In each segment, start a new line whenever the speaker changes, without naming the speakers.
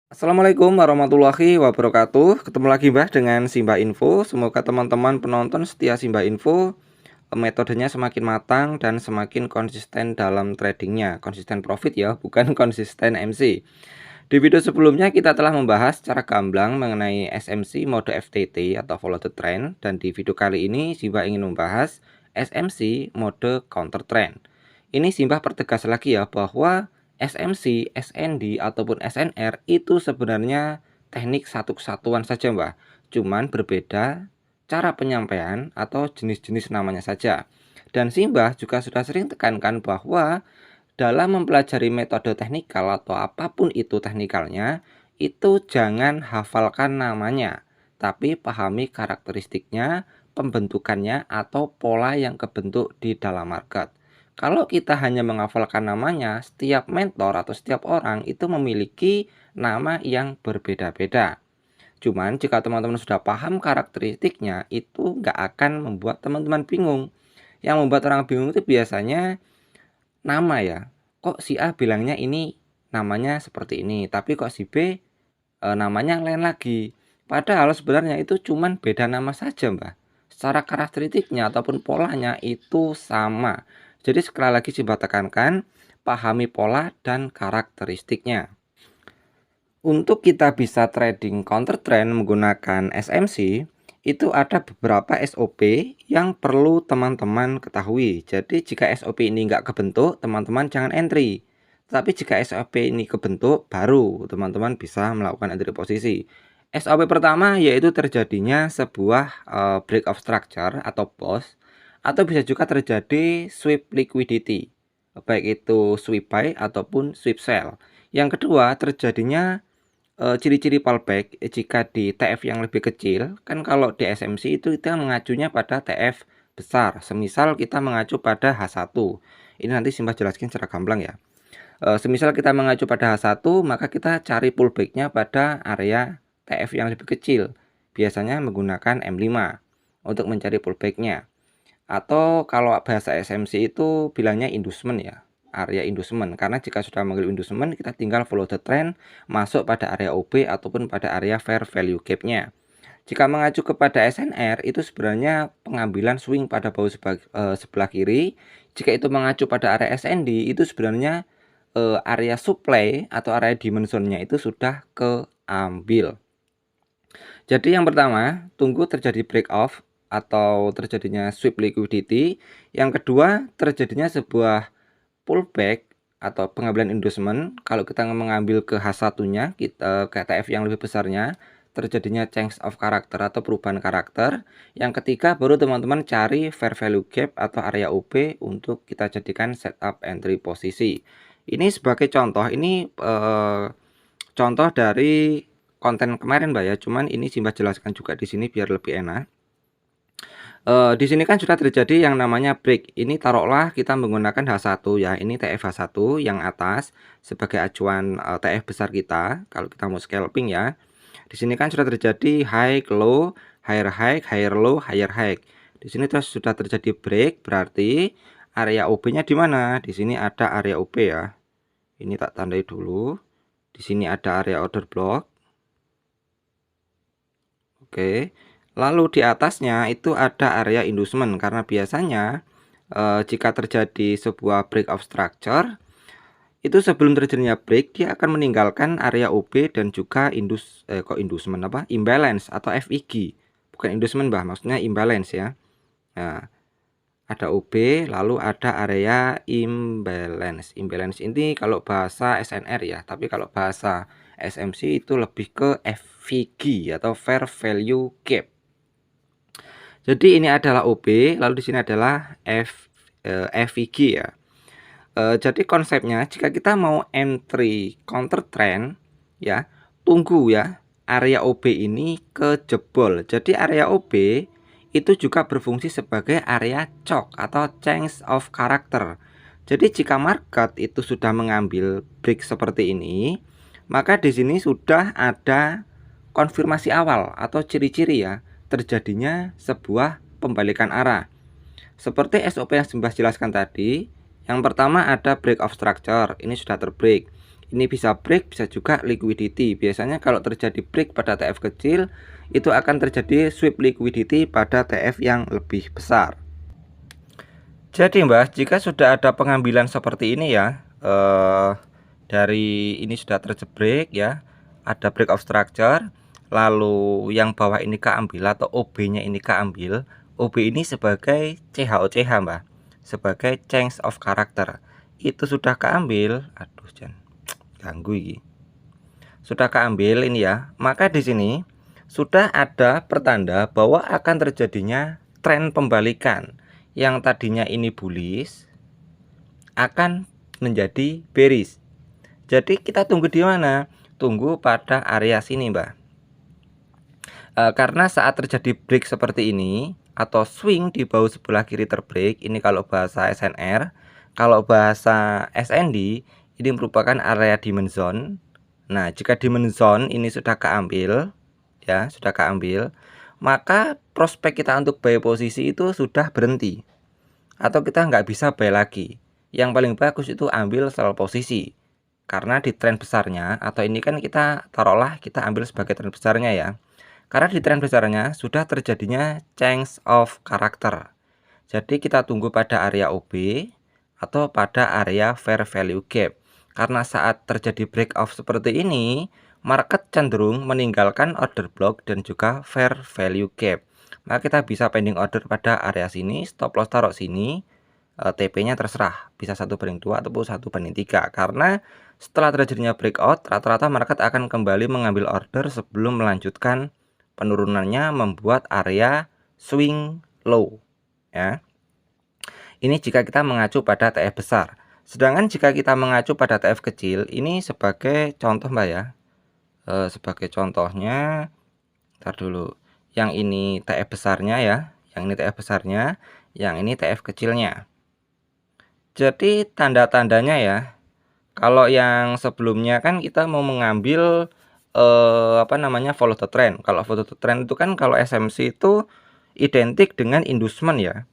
Assalamualaikum warahmatullahi wabarakatuh. Ketemu lagi Mbah dengan Simbah Info. Semoga teman-teman penonton setia Simbah Info metodenya semakin matang dan semakin konsisten dalam tradingnya. Konsisten profit ya, bukan konsisten MC. Di video sebelumnya kita telah membahas secara gamblang mengenai SMC mode FTT atau follow the trend, dan di video kali ini Simbah ingin membahas SMC mode counter trend. Ini Simbah pertegas lagi ya bahwa SMC, SND ataupun SNR itu sebenarnya teknik satu kesatuan saja Mbah. Cuman berbeda cara penyampaian atau jenis-jenis namanya saja. Dan Simbah juga sudah sering tekankan bahwa dalam mempelajari metode teknikal atau apapun itu teknikalnya, itu jangan hafalkan namanya, tapi pahami karakteristiknya, pembentukannya, atau pola yang kebentuk di dalam market. Kalau kita hanya menghafalkan namanya, setiap mentor atau setiap orang itu memiliki nama yang berbeda-beda. Cuman jika teman-teman sudah paham karakteristiknya, itu nggak akan membuat teman-teman bingung. Yang membuat orang bingung itu biasanya nama ya. Kok si A bilangnya ini namanya seperti ini, tapi kok si B namanya lain lagi. Padahal sebenarnya itu cuman beda nama saja, Mbak. Secara karakteristiknya ataupun polanya itu sama. Jadi sekali lagi coba tekankan, pahami pola dan karakteristiknya. Untuk kita bisa trading counter trend menggunakan SMC, itu ada beberapa SOP yang perlu teman-teman ketahui. Jadi jika SOP ini nggak kebentuk, teman-teman jangan entry. Tapi jika SOP ini kebentuk, baru teman-teman bisa melakukan entry posisi. SOP pertama yaitu terjadinya sebuah break of structure atau pause, atau bisa juga terjadi sweep liquidity, baik itu sweep buy ataupun sweep sell. Yang kedua terjadinya ciri-ciri pullback jika di TF yang lebih kecil. Kan kalau di SMC itu kita mengacunya pada TF besar, semisal kita mengacu pada H1. Ini nanti Simbah jelaskan secara gamblang ya. Semisal kita mengacu pada H1, maka kita cari pullbacknya pada area TF yang lebih kecil, biasanya menggunakan M5 untuk mencari pullbacknya. Atau kalau bahasa SMC itu bilangnya inducement ya, area inducement. Karena jika sudah mengambil inducement, kita tinggal follow the trend masuk pada area OB ataupun pada area fair value gap-nya. Jika mengacu kepada SNR, itu sebenarnya pengambilan swing pada bahu sebelah kiri. Jika itu mengacu pada area SND, itu sebenarnya area supply atau area dimensionnya itu sudah keambil. Jadi yang pertama, tunggu terjadi break off atau terjadinya sweep liquidity. Yang kedua, terjadinya sebuah pullback atau pengambilan inducement. Kalau kita mengambil ke H1-nya, kita ke TF yang lebih besarnya, terjadinya change of character atau perubahan karakter. Yang ketiga, baru teman-teman cari fair value gap atau area OB untuk kita jadikan setup entry posisi. Ini sebagai contoh, ini contoh dari konten kemarin Mbak ya, cuman ini Simbah jelaskan juga di sini biar lebih enak. Di sini kan sudah terjadi yang namanya break. Ini taruhlah kita menggunakan H1 ya. Ini TF H1 yang atas sebagai acuan TF besar kita kalau kita mau scalping ya. Di sini kan sudah terjadi high, low, higher high, higher low, higher high. Di sini terus sudah terjadi break, berarti area OB-nya di mana? Di sini ada area OB ya. Ini tak tandai dulu. Di sini ada area order block. Oke. Lalu di atasnya itu ada area inducement, karena biasanya jika terjadi sebuah break of structure, itu sebelum terjadinya break dia akan meninggalkan area OB dan juga inducement imbalance atau FIG. Bukan inducement Mbah, maksudnya imbalance ya. Nah, ada OB lalu ada area imbalance. Imbalance ini kalau bahasa SNR ya, tapi kalau bahasa SMC itu lebih ke FVG atau fair value gap. Jadi ini adalah OB, lalu di sini adalah FVG ya. Jadi konsepnya jika kita mau entry counter trend ya, tunggu ya area OB ini kejebol. Jadi area OB itu juga berfungsi sebagai area CHOC atau change of character. Jadi jika market itu sudah mengambil break seperti ini, maka di sini sudah ada konfirmasi awal atau ciri-ciri ya terjadinya sebuah pembalikan arah. Seperti SOP yang Simbah jelaskan tadi, yang pertama ada break of structure, ini sudah terbreak. Ini bisa break, bisa juga liquidity. Biasanya kalau terjadi break pada TF kecil, itu akan terjadi sweep liquidity pada TF yang lebih besar. Jadi Mbak, jika sudah ada pengambilan seperti ini ya, dari ini sudah terjebret ya, ada break of structure, lalu yang bawah ini keambil atau OB-nya ini keambil. OB ini sebagai CHOCH Mbak, sebagai change of character. Itu sudah keambil, aduh jangan ganggu ini. Sudah keambil ini ya, maka di sini sudah ada pertanda bahwa akan terjadinya tren pembalikan. Yang tadinya ini bullish akan menjadi bearish. Jadi kita tunggu di mana? Tunggu pada area sini, Mbak. Karena saat terjadi break seperti ini atau swing di bahu sebelah kiri terbreak, ini kalau bahasa SNR, kalau bahasa SND ini merupakan area demand zone. Nah, jika demand zone ini sudah keambil, ya sudah keambil, maka prospek kita untuk buy posisi itu sudah berhenti, atau kita nggak bisa buy lagi. Yang paling bagus itu ambil sell posisi, karena di tren besarnya, atau ini kan kita taruhlah kita ambil sebagai tren besarnya ya, karena di tren besarnya sudah terjadinya change of character. Jadi kita tunggu pada area OB atau pada area fair value gap. Karena saat terjadi breakout seperti ini, market cenderung meninggalkan order block dan juga fair value gap. Maka kita bisa pending order pada area sini, stop loss taruh sini, TP-nya terserah, bisa 1/2 ataupun 1/3. Karena setelah terjadinya breakout, rata-rata market akan kembali mengambil order sebelum melanjutkan penurunannya membuat area swing low. Ya. Ini jika kita mengacu pada TF besar. Sedangkan jika kita mengacu pada TF kecil, ini sebagai contoh Mbak ya. Sebagai contohnya, ntar dulu. Yang ini TF besarnya ya, yang ini TF besarnya, yang ini TF kecilnya. Jadi tanda-tandanya ya, kalau yang sebelumnya kan kita mau mengambil follow the trend. Kalau follow the trend itu kan kalau SMC itu identik dengan inducement ya.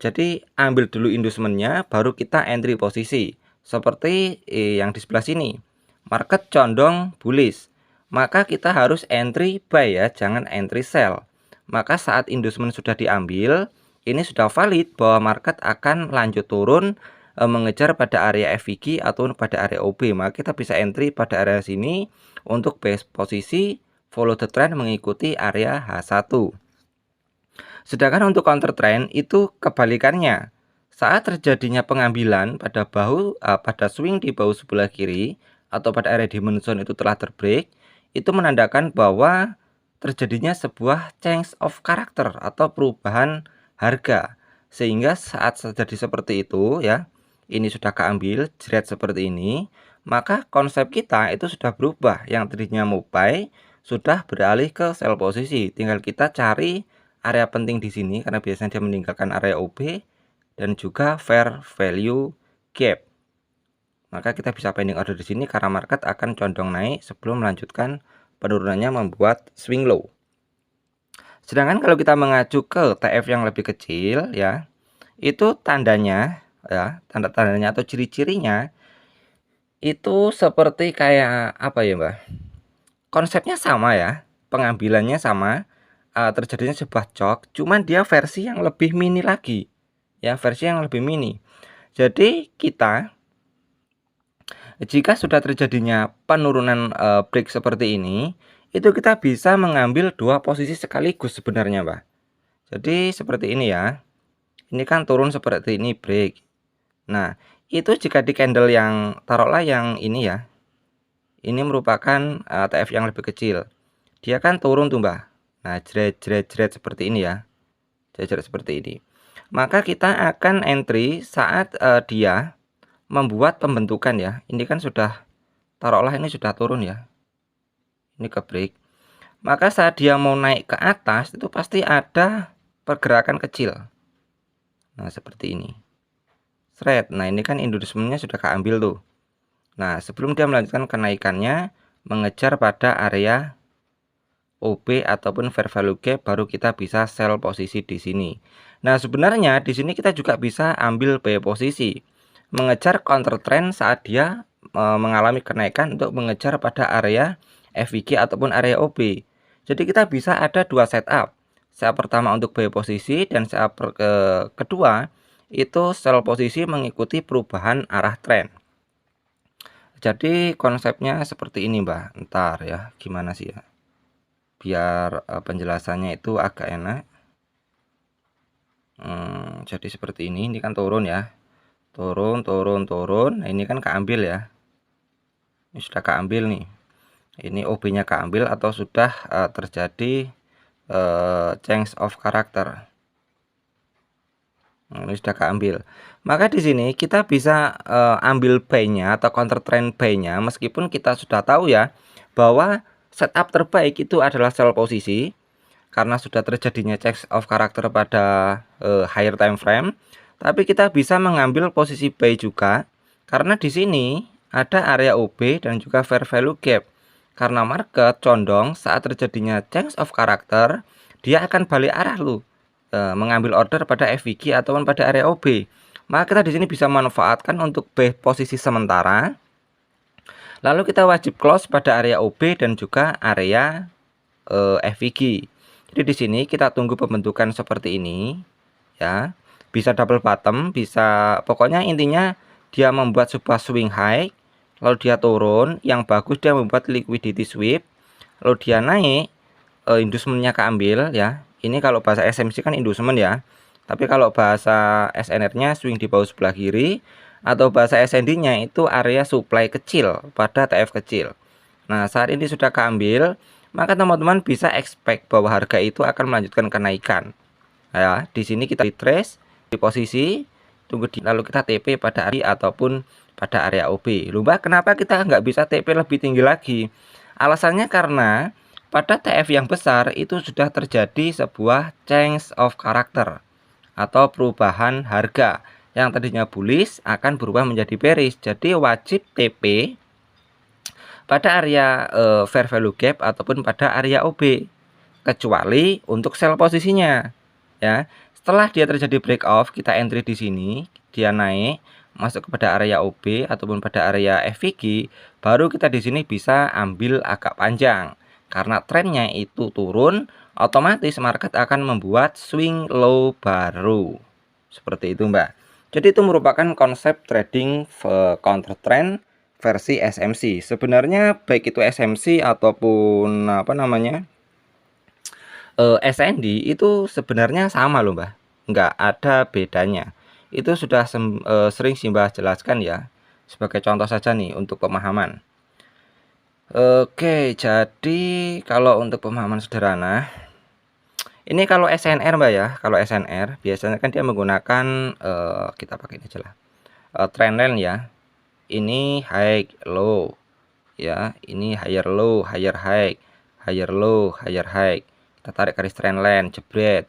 Jadi ambil dulu inducementnya, baru kita entry posisi. Seperti yang di sebelah sini, market condong bullish, maka kita harus entry buy ya, jangan entry sell. Maka saat inducement sudah diambil, ini sudah valid bahwa market akan lanjut turun mengejar pada area FVG atau pada area OB. Maka kita bisa entry pada area sini untuk base posisi follow the trend mengikuti area H1. Sedangkan untuk counter trend itu kebalikannya. Saat terjadinya pengambilan pada pada swing di bahu sebelah kiri atau pada area demand zone itu telah terbreak, itu menandakan bahwa terjadinya sebuah change of character atau perubahan harga. Sehingga saat terjadi seperti itu ya, ini sudah keambil jeret seperti ini, maka konsep kita itu sudah berubah. Yang tadinya mau buy sudah beralih ke sell posisi. Tinggal kita cari area penting di sini karena biasanya dia meninggalkan area OB dan juga fair value gap. Maka kita bisa pending order di sini karena market akan condong naik sebelum melanjutkan penurunannya membuat swing low. Sedangkan kalau kita mengacu ke TF yang lebih kecil ya, itu tandanya ya, tanda-tandanya atau ciri-cirinya itu seperti kayak apa ya, Mbak? Konsepnya sama ya, pengambilannya sama. Terjadinya sebuah cok, cuman dia versi yang lebih mini lagi ya, versi yang lebih mini. Jadi kita jika sudah terjadinya penurunan break seperti ini, itu kita bisa mengambil dua posisi sekaligus sebenarnya Mbak. Jadi seperti ini ya, ini kan turun seperti ini break. Nah itu jika di candle yang taruhlah yang ini ya, ini merupakan TF yang lebih kecil, dia kan turun tuh Mbak. Nah, jeret seperti ini ya. Jeret seperti ini. Maka kita akan entry saat dia membuat pembentukan ya. Ini kan sudah, taruhlah ini sudah turun ya. Ini ke break. Maka saat dia mau naik ke atas, itu pasti ada pergerakan kecil. Nah, seperti ini. Thread. Nah, ini kan inducementnya sudah keambil tuh. Nah, sebelum dia melanjutkan kenaikannya, mengejar pada area OB ataupun fair value gap, baru kita bisa sell posisi di sini. Nah, sebenarnya di sini kita juga bisa ambil buy posisi, mengejar counter trend saat dia mengalami kenaikan untuk mengejar pada area FVG ataupun area OB. Jadi kita bisa ada dua setup. Setup pertama untuk buy posisi dan setup kedua itu sell posisi mengikuti perubahan arah tren. Jadi konsepnya seperti ini, Mbak. Ntar ya, gimana sih ya? Biar penjelasannya itu agak enak. Jadi seperti ini kan turun ya. Turun. Nah, ini kan keambil ya. Ini sudah keambil nih. Ini OB-nya keambil atau sudah terjadi change of character. Nah, ini sudah keambil. Maka di sini kita bisa ambil buy-nya atau counter trend buy-nya meskipun kita sudah tahu ya bahwa setup terbaik itu adalah sell posisi karena sudah terjadinya change of character pada higher time frame. Tapi kita bisa mengambil posisi buy juga karena di sini ada area OB dan juga fair value gap. Karena market condong saat terjadinya change of character, dia akan balik arah mengambil order pada FVG ataupun pada area OB. Maka kita di sini bisa manfaatkan untuk buy posisi sementara. Lalu kita wajib close pada area OB dan juga area FVG. Jadi di sini kita tunggu pembentukan seperti ini, ya. Bisa double bottom, bisa pokoknya intinya dia membuat sebuah swing high, lalu dia turun, yang bagus dia membuat liquidity sweep, lalu dia naik, inducementnya keambil ya. Ini kalau bahasa SMC kan inducement ya. Tapi kalau bahasa SNR-nya swing di bawah sebelah kiri, atau bahasa SND-nya itu area supply kecil pada TF kecil. Nah, saat ini sudah keambil, maka teman-teman bisa expect bahwa harga itu akan melanjutkan kenaikan. Ya, di sini kita retrace di posisi, lalu kita TP pada area ataupun pada area OB. Lupa kenapa kita nggak bisa TP lebih tinggi lagi? Alasannya karena pada TF yang besar itu sudah terjadi sebuah change of character atau perubahan harga yang tadinya bullish akan berubah menjadi bearish. Jadi wajib TP pada area fair value gap ataupun pada area OB, kecuali untuk sell posisinya ya. Setelah dia terjadi break off, kita entry di sini, dia naik masuk kepada area OB ataupun pada area FVG, baru kita di sini bisa ambil agak panjang. Karena trennya itu turun, otomatis market akan membuat swing low baru. Seperti itu, Mbak. Jadi itu merupakan konsep trading counter trend versi SMC. Sebenarnya baik itu SMC ataupun apa namanya SND itu sebenarnya sama loh, Mbak. Nggak ada bedanya. Itu sudah sering Mbah jelaskan ya. Sebagai contoh saja nih untuk pemahaman. Oke, jadi kalau untuk pemahaman sederhana, ini kalau SNR, Mbak ya. Kalau SNR biasanya kan dia menggunakan kita pakai ini aja lah. Trendline ya. Ini high low ya. Ini higher low, higher high, higher low, higher high. Kita tarik garis trendline, jebret,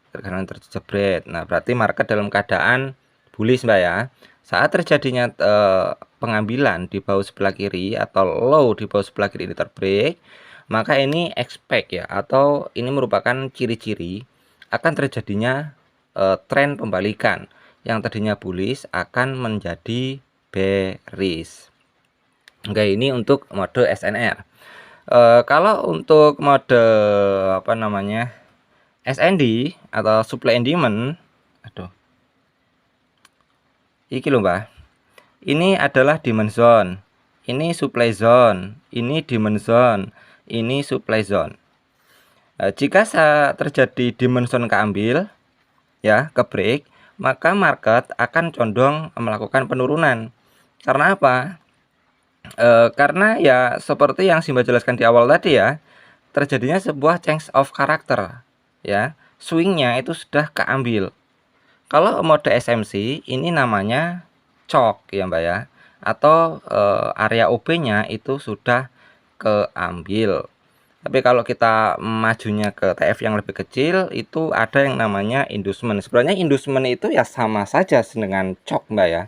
terjebret. Nah, berarti market dalam keadaan bullish, Mbak ya. Saat terjadinya pengambilan di bawah sebelah kiri atau low di bawah sebelah kiri ini terbreak, maka ini expect ya, atau ini merupakan ciri-ciri akan terjadinya tren pembalikan yang tadinya bullish akan menjadi bearish. Oke, ini untuk mode SNR. Kalau untuk mode apa namanya SND atau supply and demand, iki loh, Mbak. Ini adalah demand zone, ini supply zone, ini demand zone, ini supply zone. Jika terjadi demand zone keambil ya, ke break, maka market akan condong melakukan penurunan. Karena apa? Karena ya seperti yang Simba jelaskan di awal tadi ya, terjadinya sebuah change of character ya, swingnya itu sudah keambil. Kalau mode SMC ini namanya chalk ya, Mbak ya, atau area OB-nya itu sudah keambil. Tapi kalau kita majunya ke TF yang lebih kecil, itu ada yang namanya inducement. Sebenarnya inducement itu ya sama saja dengan chalk, Mbak ya.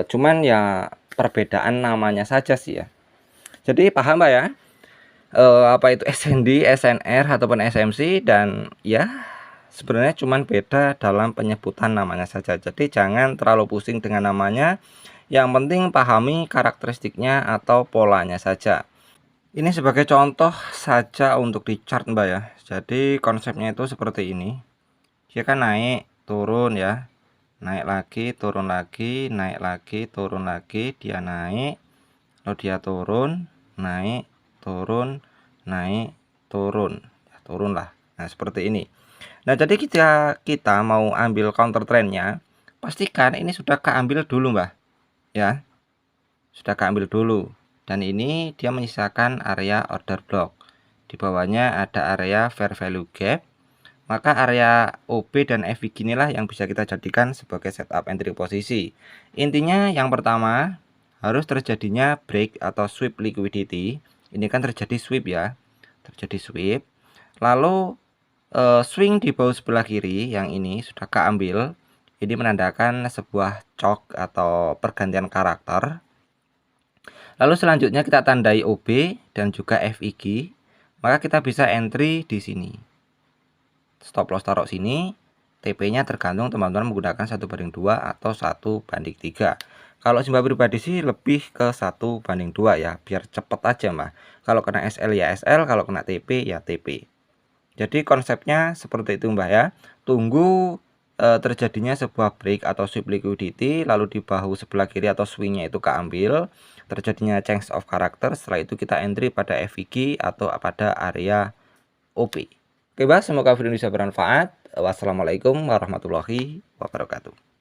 Cuman ya perbedaan namanya saja sih ya. Jadi paham, Mbak ya, apa itu SND, SNR ataupun SMC, dan ya sebenarnya cuman beda dalam penyebutan namanya saja. Jadi jangan terlalu pusing dengan namanya. Yang penting pahami karakteristiknya atau polanya saja. Ini sebagai contoh saja untuk di chart Mbak ya. Jadi konsepnya itu seperti ini. Dia kan naik, turun ya. Naik lagi, turun lagi, naik lagi, turun lagi, dia naik, lalu dia turun, naik, turun, naik, turun. Ya, turun lah. Nah, seperti ini. Nah, jadi kita mau ambil counter trendnya, pastikan ini sudah keambil dulu, Mbak. Ya, sudah keambil dulu. Dan ini dia menyisakan area order block. Di bawahnya ada area fair value gap. Maka area OB dan FVG inilah yang bisa kita jadikan sebagai setup entry posisi. Intinya yang pertama harus terjadinya break atau sweep liquidity. Ini kan terjadi sweep ya. Terjadi sweep. Lalu swing di bawah sebelah kiri yang ini sudah keambil. Ini menandakan sebuah chok atau pergantian karakter. Lalu selanjutnya kita tandai OB dan juga FIG, maka kita bisa entry di sini. Stop loss taruh sini, TP-nya tergantung teman-teman menggunakan 1/2 atau 1/3. Kalau Simba pribadi sih lebih ke 1/2 ya, biar cepet aja Mbak. Kalau kena SL ya SL, kalau kena TP ya TP. Jadi konsepnya seperti itu Mbak ya. Tunggu terjadinya sebuah break atau sweep liquidity, lalu di bahu sebelah kiri atau swingnya itu keambil, terjadinya change of character, setelah itu kita entry pada FVG atau pada area OP. Oke Mbak, semoga video ini bisa bermanfaat. Wassalamualaikum warahmatullahi wabarakatuh.